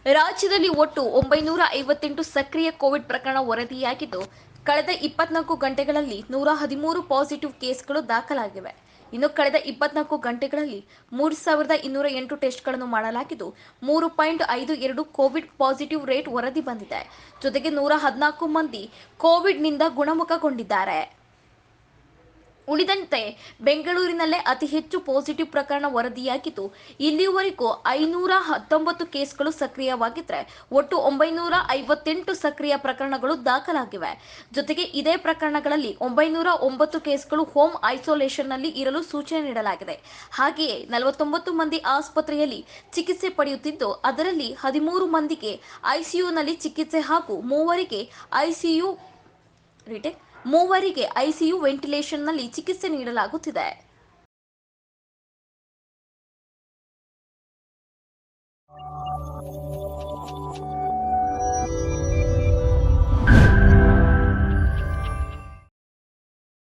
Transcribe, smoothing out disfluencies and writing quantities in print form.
ರಾಜ್ಯದಲ್ಲಿ ಒಟ್ಟು 958 ಸಕ್ರಿಯ ಕೋವಿಡ್ ಪ್ರಕರಣ ವರದಿಯಾಗಿದ್ದು, ಕಳೆದ 24 ಗಂಟೆಗಳಲ್ಲಿ 113 ಪಾಸಿಟಿವ್ ಕೇಸ್ಗಳು ದಾಖಲಾಗಿವೆ. ಇನ್ನು ಕಳೆದ 24 ಗಂಟೆಗಳಲ್ಲಿ 3208 ಟೆಸ್ಟ್ಗಳನ್ನು ಮಾಡಲಾಗಿದ್ದು, 3.52 ಕೋವಿಡ್ ಪಾಸಿಟಿವ್ ರೇಟ್ ವರದಿ ಬಂದಿದೆ. ಜೊತೆಗೆ 114 ಮಂದಿ ಕೋವಿಡ್ನಿಂದ ಗುಣಮುಖಗೊಂಡಿದ್ದಾರೆ. ಉಳಿದಂತೆ ಬೆಂಗಳೂರಿನಲ್ಲೇ ಅತಿ ಹೆಚ್ಚು ಪಾಸಿಟಿವ್ ಪ್ರಕರಣ ವರದಿಯಾಗಿದ್ದು, ಇಲ್ಲಿಯವರೆಗೂ 519 ಕೇಸ್ಗಳು ಸಕ್ರಿಯವಾಗಿದ್ದರೆ ಒಟ್ಟು 958 ಸಕ್ರಿಯ ಪ್ರಕರಣಗಳು ದಾಖಲಾಗಿವೆ. ಜೊತೆಗೆ ಇದೇ ಪ್ರಕರಣಗಳಲ್ಲಿ 909 ಕೇಸ್ಗಳು ಹೋಮ್ ಐಸೋಲೇಷನ್ನಲ್ಲಿ ಇರಲು ಸೂಚನೆ ನೀಡಲಾಗಿದೆ. ಹಾಗೆಯೇ 49 ಮಂದಿ ಆಸ್ಪತ್ರೆಯಲ್ಲಿ ಚಿಕಿತ್ಸೆ ಪಡೆಯುತ್ತಿದ್ದು, ಅದರಲ್ಲಿ 13 ಮಂದಿಗೆ ಐಸಿಯುನಲ್ಲಿ ಚಿಕಿತ್ಸೆ ಹಾಗೂ ಮೂವರಿಗೆ ಐಸಿಯು ವೆಂಟಿಲೇಷನ್ನಲ್ಲಿ ಚಿಕಿತ್ಸೆ ನೀಡಲಾಗುತ್ತಿದೆ.